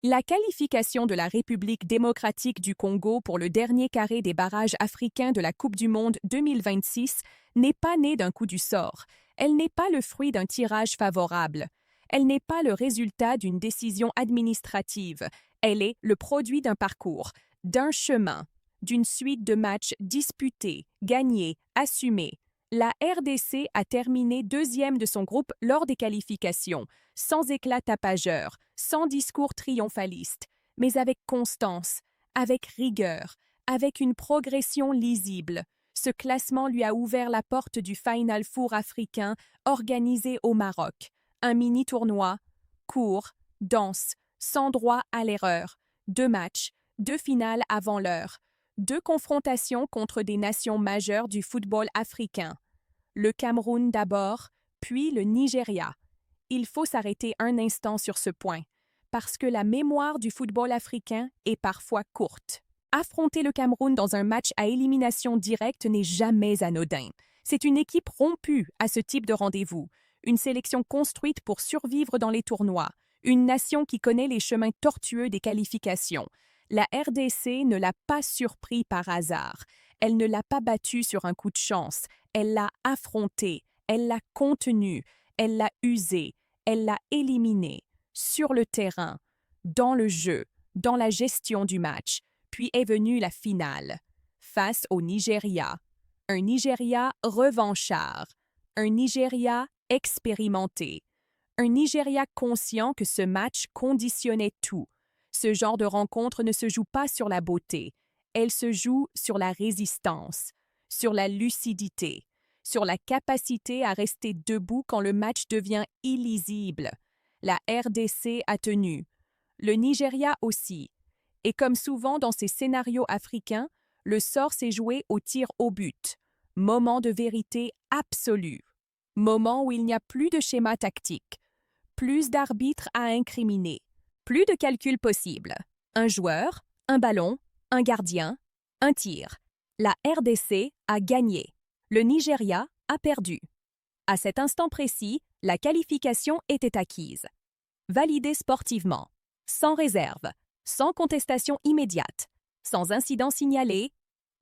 La qualification de la République démocratique du Congo pour le dernier carré des barrages africains de la Coupe du monde 2026 n'est pas née d'un coup du sort. Elle n'est pas le fruit d'un tirage favorable. Elle n'est pas le résultat d'une décision administrative. Elle est le produit d'un parcours, d'un chemin, d'une suite de matchs disputés, gagnés, assumés. La RDC a terminé deuxième de son groupe lors des qualifications, sans éclat tapageur, sans discours triomphaliste, mais avec constance, avec rigueur, avec une progression lisible. Ce classement lui a ouvert la porte du Final Four africain organisé au Maroc. Un mini-tournoi, court, dense, sans droit à l'erreur. 2 matchs, 2 finales avant l'heure. 2 confrontations contre des nations majeures du football africain. Le Cameroun d'abord, puis le Nigeria. Il faut s'arrêter un instant sur ce point, parce que la mémoire du football africain est parfois courte. Affronter le Cameroun dans un match à élimination directe n'est jamais anodin. C'est une équipe rompue à ce type de rendez-vous, une sélection construite pour survivre dans les tournois, une nation qui connaît les chemins tortueux des qualifications. La RDC ne l'a pas surpris par hasard. Elle ne l'a pas battu sur un coup de chance. Elle l'a affronté, elle l'a contenu, elle l'a usé, elle l'a éliminé, sur le terrain, dans le jeu, dans la gestion du match. Puis est venue la finale, face au Nigeria. Un Nigeria revanchard, un Nigeria expérimenté, un Nigeria conscient que ce match conditionnait tout. Ce genre de rencontre ne se joue pas sur la beauté, elle se joue sur la résistance, sur la lucidité, sur la capacité à rester debout quand le match devient illisible. La RDC a tenu, le Nigeria aussi. Et comme souvent dans ces scénarios africains, le sort s'est joué au tir au but. Moment de vérité absolue. Moment où il n'y a plus de schéma tactique, plus d'arbitres à incriminer, plus de calcul possible. Un joueur, un ballon, un gardien, un tir. La RDC a gagné. Le Nigeria a perdu. À cet instant précis, la qualification était acquise. Validée sportivement, sans réserve, sans contestation immédiate, sans incident signalé,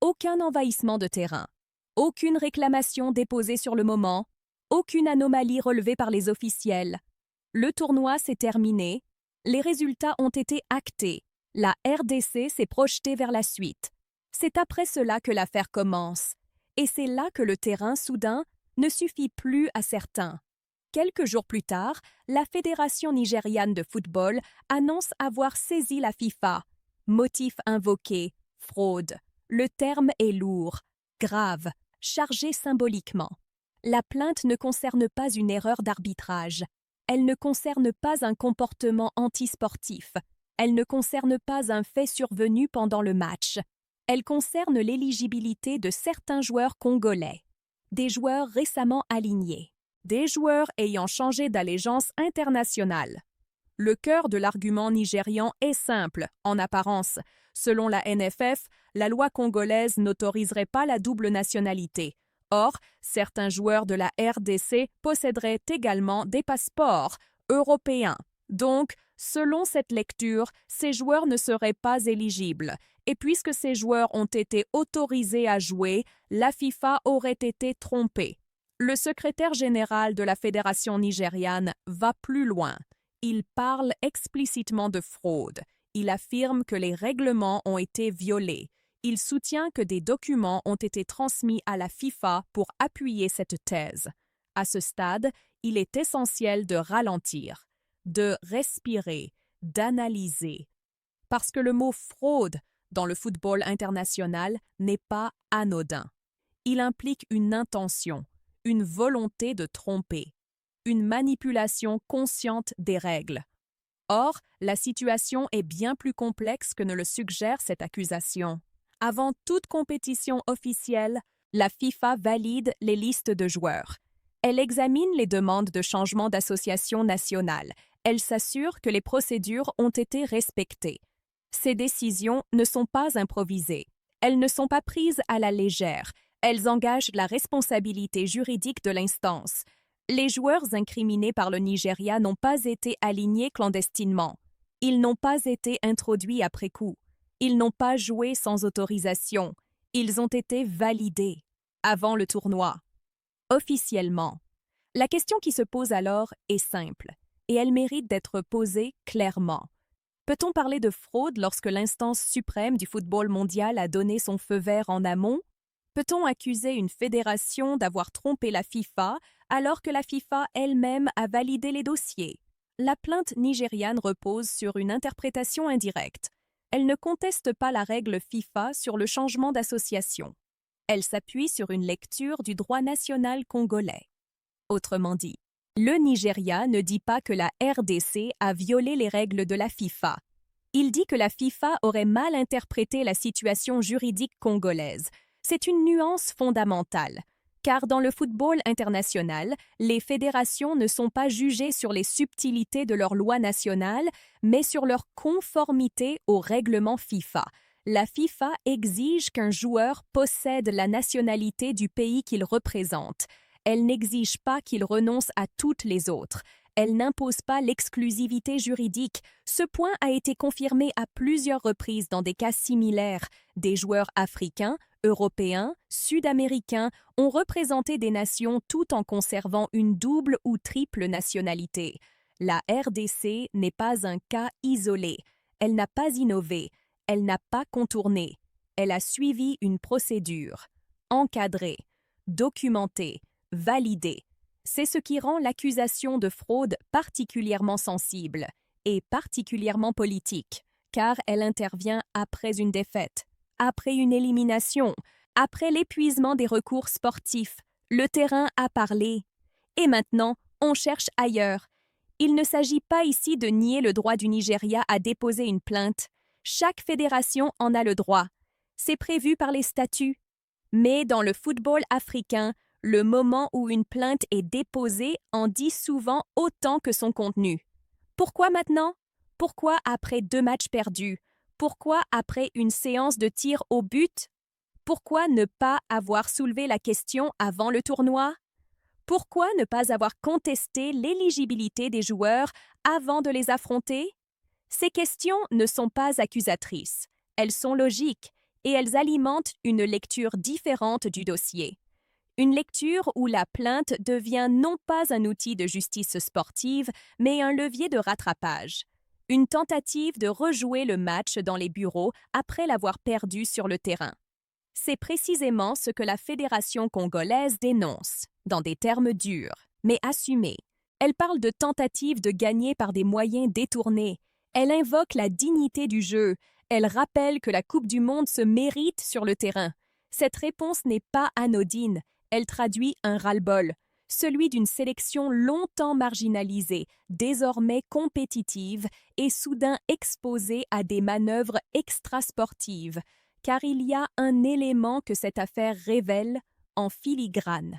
aucun envahissement de terrain, aucune réclamation déposée sur le moment, aucune anomalie relevée par les officiels. Le tournoi s'est terminé, les résultats ont été actés, la RDC s'est projetée vers la suite. C'est après cela que l'affaire commence, et c'est là que le terrain, soudain, ne suffit plus à certains. Quelques jours plus tard, la Fédération nigériane de football annonce avoir saisi la FIFA. Motif invoqué, fraude. Le terme est lourd, grave, chargé symboliquement. La plainte ne concerne pas une erreur d'arbitrage. Elle ne concerne pas un comportement antisportif. Elle ne concerne pas un fait survenu pendant le match. Elle concerne l'éligibilité de certains joueurs congolais, des joueurs récemment alignés, des joueurs ayant changé d'allégeance internationale. Le cœur de l'argument nigérian est simple, en apparence. Selon la NFF, la loi congolaise n'autoriserait pas la double nationalité. Or, certains joueurs de la RDC posséderaient également des passeports européens. Donc, selon cette lecture, ces joueurs ne seraient pas éligibles. Et puisque ces joueurs ont été autorisés à jouer, la FIFA aurait été trompée. Le secrétaire général de la Fédération nigériane va plus loin. Il parle explicitement de fraude. Il affirme que les règlements ont été violés. Il soutient que des documents ont été transmis à la FIFA pour appuyer cette thèse. À ce stade, il est essentiel de ralentir, de respirer, d'analyser. Parce que le mot fraude dans le football international n'est pas anodin. Il implique une intention, une volonté de tromper, une manipulation consciente des règles. Or, la situation est bien plus complexe que ne le suggère cette accusation. Avant toute compétition officielle, la FIFA valide les listes de joueurs. Elle examine les demandes de changement d'association nationale. Elle s'assure que les procédures ont été respectées. Ces décisions ne sont pas improvisées. Elles ne sont pas prises à la légère. Elles engagent la responsabilité juridique de l'instance. Les joueurs incriminés par le Nigeria n'ont pas été alignés clandestinement. Ils n'ont pas été introduits après coup. Ils n'ont pas joué sans autorisation. Ils ont été validés avant le tournoi. Officiellement. La question qui se pose alors est simple, et elle mérite d'être posée clairement. Peut-on parler de fraude lorsque l'instance suprême du football mondial a donné son feu vert en amont? Peut-on accuser une fédération d'avoir trompé la FIFA alors que la FIFA elle-même a validé les dossiers? La plainte nigériane repose sur une interprétation indirecte. Elle ne conteste pas la règle FIFA sur le changement d'association. Elle s'appuie sur une lecture du droit national congolais. Autrement dit, le Nigeria ne dit pas que la RDC a violé les règles de la FIFA. Il dit que la FIFA aurait mal interprété la situation juridique congolaise. C'est une nuance fondamentale, car dans le football international, les fédérations ne sont pas jugées sur les subtilités de leurs lois nationales, mais sur leur conformité au règlement FIFA. La FIFA exige qu'un joueur possède la nationalité du pays qu'il représente. Elle n'exige pas qu'il renonce à toutes les autres. Elle n'impose pas l'exclusivité juridique. Ce point a été confirmé à plusieurs reprises dans des cas similaires. Des joueurs africains, européens, sud-américains ont représenté des nations tout en conservant une double ou triple nationalité. La RDC n'est pas un cas isolé. Elle n'a pas innové. Elle n'a pas contourné. Elle a suivi une procédure. Encadrée, documentée, validée. C'est ce qui rend l'accusation de fraude particulièrement sensible et particulièrement politique, car elle intervient après une défaite, après une élimination, après l'épuisement des recours sportifs. Le terrain a parlé. Et maintenant, on cherche ailleurs. Il ne s'agit pas ici de nier le droit du Nigeria à déposer une plainte. Chaque fédération en a le droit. C'est prévu par les statuts. Mais dans le football africain, le moment où une plainte est déposée en dit souvent autant que son contenu. Pourquoi maintenant? Pourquoi après 2 matchs perdus? Pourquoi après une séance de tir au but? Pourquoi ne pas avoir soulevé la question avant le tournoi? Pourquoi ne pas avoir contesté l'éligibilité des joueurs avant de les affronter? Ces questions ne sont pas accusatrices. Elles sont logiques et elles alimentent une lecture différente du dossier. Une lecture où la plainte devient non pas un outil de justice sportive, mais un levier de rattrapage. Une tentative de rejouer le match dans les bureaux après l'avoir perdu sur le terrain. C'est précisément ce que la Fédération congolaise dénonce, dans des termes durs, mais assumés. Elle parle de tentative de gagner par des moyens détournés. Elle invoque la dignité du jeu. Elle rappelle que la Coupe du Monde se mérite sur le terrain. Cette réponse n'est pas anodine. Elle traduit un ras-le-bol, celui d'une sélection longtemps marginalisée, désormais compétitive et soudain exposée à des manœuvres extrasportives, car il y a un élément que cette affaire révèle en filigrane.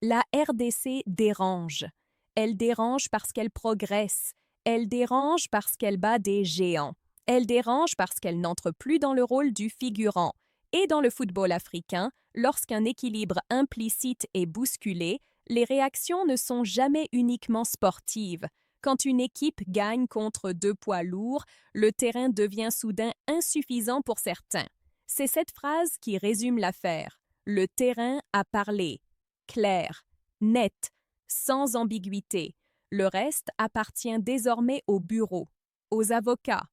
La RDC dérange. Elle dérange parce qu'elle progresse. Elle dérange parce qu'elle bat des géants. Elle dérange parce qu'elle n'entre plus dans le rôle du figurant. Et dans le football africain, lorsqu'un équilibre implicite est bousculé, les réactions ne sont jamais uniquement sportives. Quand une équipe gagne contre 2 poids lourds, le terrain devient soudain insuffisant pour certains. C'est cette phrase qui résume l'affaire. Le terrain a parlé. Clair, net, sans ambiguïté. Le reste appartient désormais au bureau, aux avocats,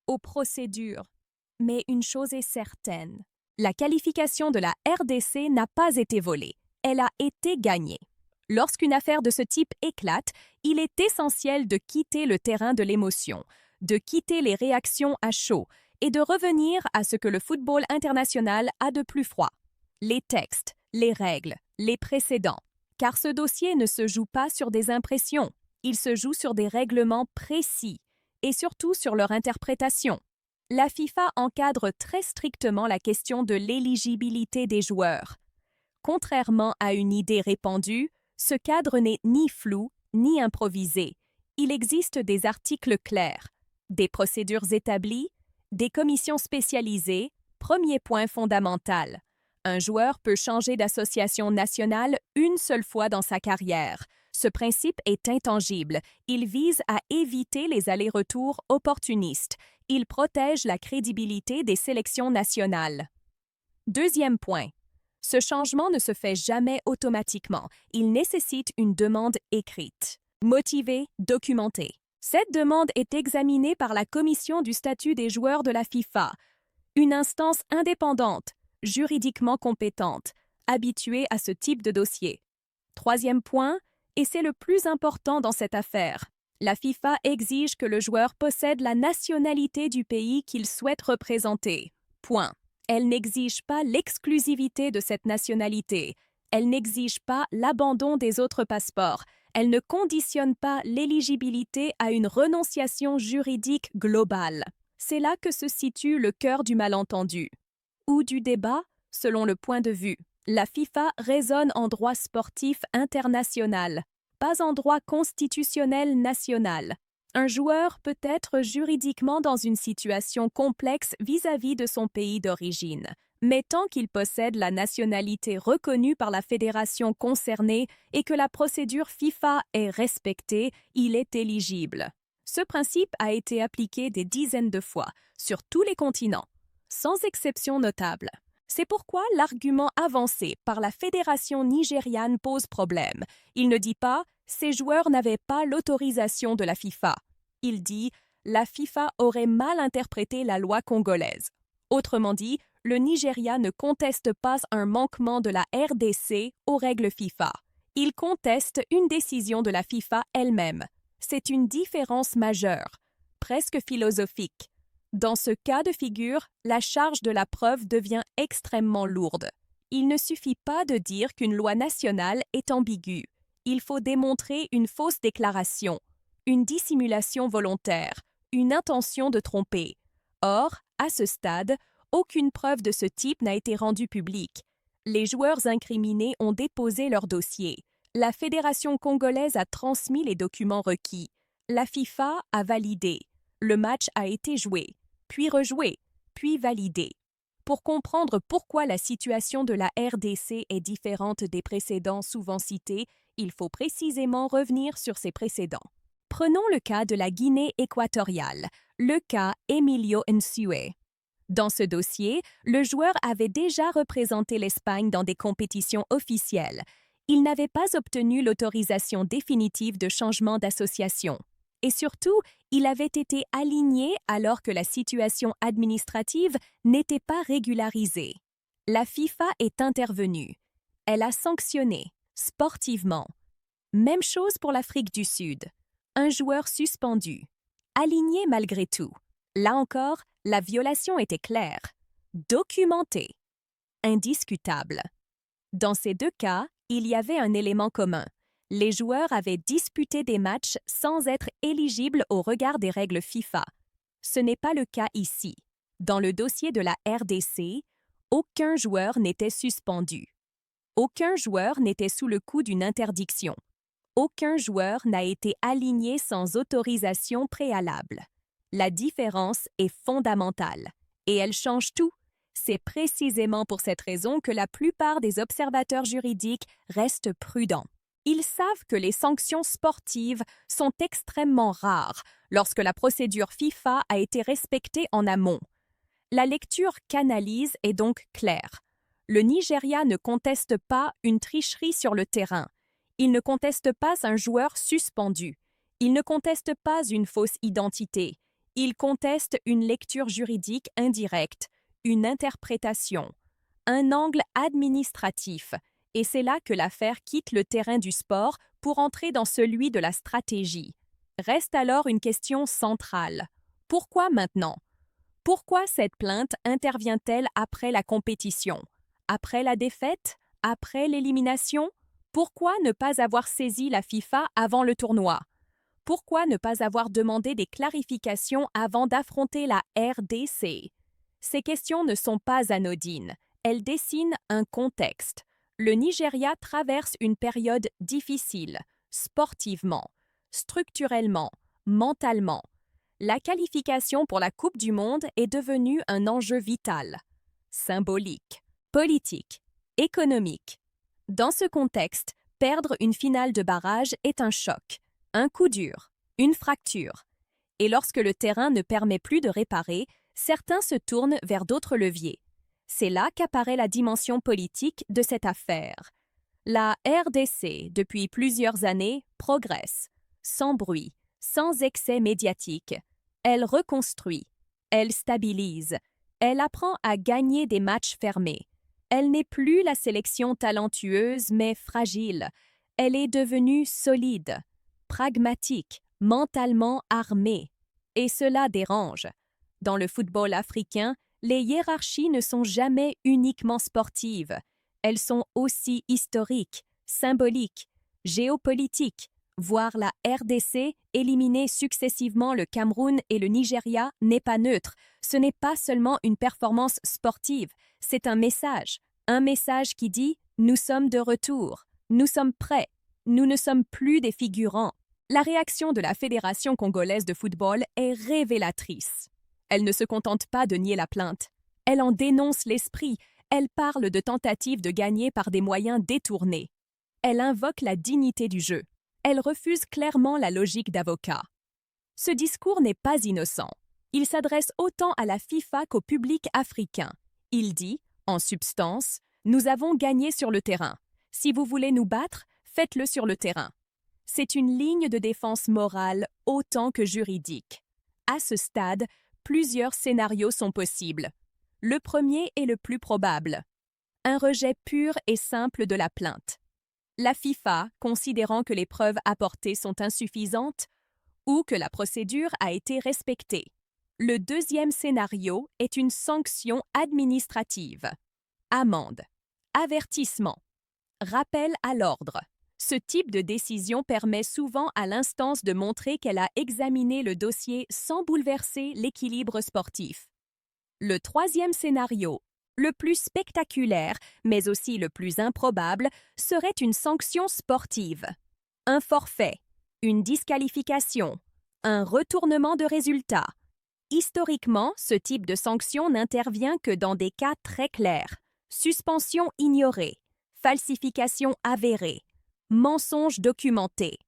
aux procédures. Mais une chose est certaine. La qualification de la RDC n'a pas été volée, elle a été gagnée. Lorsqu'une affaire de ce type éclate, il est essentiel de quitter le terrain de l'émotion, de quitter les réactions à chaud et de revenir à ce que le football international a de plus froid. Les textes, les règles, les précédents. Car ce dossier ne se joue pas sur des impressions, il se joue sur des règlements précis et surtout sur leur interprétation. La FIFA encadre très strictement la question de l'éligibilité des joueurs. Contrairement à une idée répandue, ce cadre n'est ni flou ni improvisé. Il existe des articles clairs, des procédures établies, des commissions spécialisées, premier point fondamental. Un joueur peut changer d'association nationale une seule fois dans sa carrière. Ce principe est intangible. Il vise à éviter les allers-retours opportunistes. Il protège la crédibilité des sélections nationales. Deuxième point. Ce changement ne se fait jamais automatiquement. Il nécessite une demande écrite, motivée, documentée. Cette demande est examinée par la Commission du statut des joueurs de la FIFA, une instance indépendante, juridiquement compétente, habituée à ce type de dossier. Troisième point, et c'est le plus important dans cette affaire, la FIFA exige que le joueur possède la nationalité du pays qu'il souhaite représenter. Point. Elle n'exige pas l'exclusivité de cette nationalité. Elle n'exige pas l'abandon des autres passeports. Elle ne conditionne pas l'éligibilité à une renonciation juridique globale. C'est là que se situe le cœur du malentendu, ou du débat, selon le point de vue. La FIFA raisonne en droit sportif international, pas en droit constitutionnel national. Un joueur peut être juridiquement dans une situation complexe vis-à-vis de son pays d'origine, mais tant qu'il possède la nationalité reconnue par la fédération concernée et que la procédure FIFA est respectée, il est éligible. Ce principe a été appliqué des dizaines de fois, sur tous les continents, sans exception notable. C'est pourquoi l'argument avancé par la fédération nigériane pose problème. Il ne dit pas « ces joueurs n'avaient pas l'autorisation de la FIFA ». Il dit « la FIFA aurait mal interprété la loi congolaise ». Autrement dit, le Nigeria ne conteste pas un manquement de la RDC aux règles FIFA. Il conteste une décision de la FIFA elle-même. C'est une différence majeure, presque philosophique. Dans ce cas de figure, la charge de la preuve devient extrêmement lourde. Il ne suffit pas de dire qu'une loi nationale est ambiguë. Il faut démontrer une fausse déclaration, une dissimulation volontaire, une intention de tromper. Or, à ce stade, aucune preuve de ce type n'a été rendue publique. Les joueurs incriminés ont déposé leur dossier. La Fédération congolaise a transmis les documents requis. La FIFA a validé. Le match a été joué, puis rejoué, puis validé. Pour comprendre pourquoi la situation de la RDC est différente des précédents souvent cités, il faut précisément revenir sur ces précédents. Prenons le cas de la Guinée équatoriale, le cas Emilio Nsue. Dans ce dossier, le joueur avait déjà représenté l'Espagne dans des compétitions officielles. Il n'avait pas obtenu l'autorisation définitive de changement d'association. Et surtout, il avait été aligné alors que la situation administrative n'était pas régularisée. La FIFA est intervenue. Elle a sanctionné, sportivement. Même chose pour l'Afrique du Sud. Un joueur suspendu. Aligné malgré tout. Là encore, la violation était claire, documentée, indiscutable. Dans ces deux cas, il y avait un élément commun. Les joueurs avaient disputé des matchs sans être éligibles au regard des règles FIFA. Ce n'est pas le cas ici. Dans le dossier de la RDC, aucun joueur n'était suspendu. Aucun joueur n'était sous le coup d'une interdiction. Aucun joueur n'a été aligné sans autorisation préalable. La différence est fondamentale, et elle change tout. C'est précisément pour cette raison que la plupart des observateurs juridiques restent prudents. Ils savent que les sanctions sportives sont extrêmement rares lorsque la procédure FIFA a été respectée en amont. La lecture qu'analyse est donc claire. Le Nigeria ne conteste pas une tricherie sur le terrain. Il ne conteste pas un joueur suspendu. Il ne conteste pas une fausse identité. Il conteste une lecture juridique indirecte, une interprétation, un angle administratif, et c'est là que l'affaire quitte le terrain du sport pour entrer dans celui de la stratégie. Reste alors une question centrale. Pourquoi maintenant? Pourquoi cette plainte intervient-elle après la compétition? Après la défaite? Après l'élimination? Pourquoi ne pas avoir saisi la FIFA avant le tournoi? Pourquoi ne pas avoir demandé des clarifications avant d'affronter la RDC? Ces questions ne sont pas anodines. Elles dessinent un contexte. Le Nigeria traverse une période difficile, sportivement, structurellement, mentalement. La qualification pour la Coupe du Monde est devenue un enjeu vital, symbolique, Politique. Économique. Dans ce contexte, perdre une finale de barrage est un choc, un coup dur, une fracture. Et lorsque le terrain ne permet plus de réparer, certains se tournent vers d'autres leviers. C'est là qu'apparaît la dimension politique de cette affaire. La RDC, depuis plusieurs années, progresse, sans bruit, sans excès médiatique. Elle reconstruit, elle stabilise, elle apprend à gagner des matchs fermés. Elle n'est plus la sélection talentueuse mais fragile. Elle est devenue solide, pragmatique, mentalement armée. Et cela dérange. Dans le football africain, les hiérarchies ne sont jamais uniquement sportives. Elles sont aussi historiques, symboliques, géopolitiques. Voir la RDC éliminer successivement le Cameroun et le Nigeria n'est pas neutre. Ce n'est pas seulement une performance sportive, c'est un message qui dit « Nous sommes de retour, nous sommes prêts, nous ne sommes plus des figurants ». La réaction de la Fédération congolaise de football est révélatrice. Elle ne se contente pas de nier la plainte. Elle en dénonce l'esprit. Elle parle de tentatives de gagner par des moyens détournés. Elle invoque la dignité du jeu. Elle refuse clairement la logique d'avocat. Ce discours n'est pas innocent. Il s'adresse autant à la FIFA qu'au public africain. Il dit, en substance, « Nous avons gagné sur le terrain. Si vous voulez nous battre, faites-le sur le terrain. » C'est une ligne de défense morale autant que juridique. À ce stade, plusieurs scénarios sont possibles. Le premier est le plus probable. Un rejet pur et simple de la plainte. La FIFA, considérant que les preuves apportées sont insuffisantes ou que la procédure a été respectée. Le deuxième scénario est une sanction administrative. Amende, avertissement, rappel à l'ordre. Ce type de décision permet souvent à l'instance de montrer qu'elle a examiné le dossier sans bouleverser l'équilibre sportif. Le troisième scénario, le plus spectaculaire, mais aussi le plus improbable, serait une sanction sportive. Un forfait, une disqualification, un retournement de résultat. Historiquement, ce type de sanction n'intervient que dans des cas très clairs. Suspension ignorée, falsification avérée, mensonge documenté.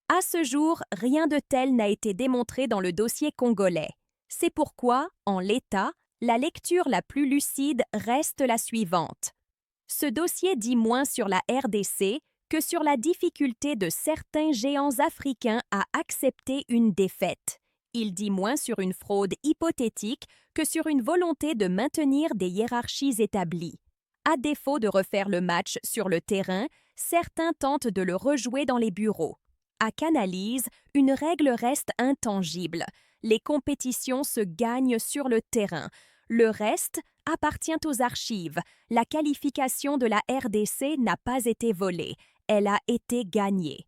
À ce jour, rien de tel n'a été démontré dans le dossier congolais. C'est pourquoi, en l'état, la lecture la plus lucide reste la suivante. Ce dossier dit moins sur la RDC que sur la difficulté de certains géants africains à accepter une défaite. Il dit moins sur une fraude hypothétique que sur une volonté de maintenir des hiérarchies établies. À défaut de refaire le match sur le terrain, certains tentent de le rejouer dans les bureaux. À Canalise, une règle reste intangible. Les compétitions se gagnent sur le terrain. Le reste appartient aux archives. La qualification de la RDC n'a pas été volée. Elle a été gagnée.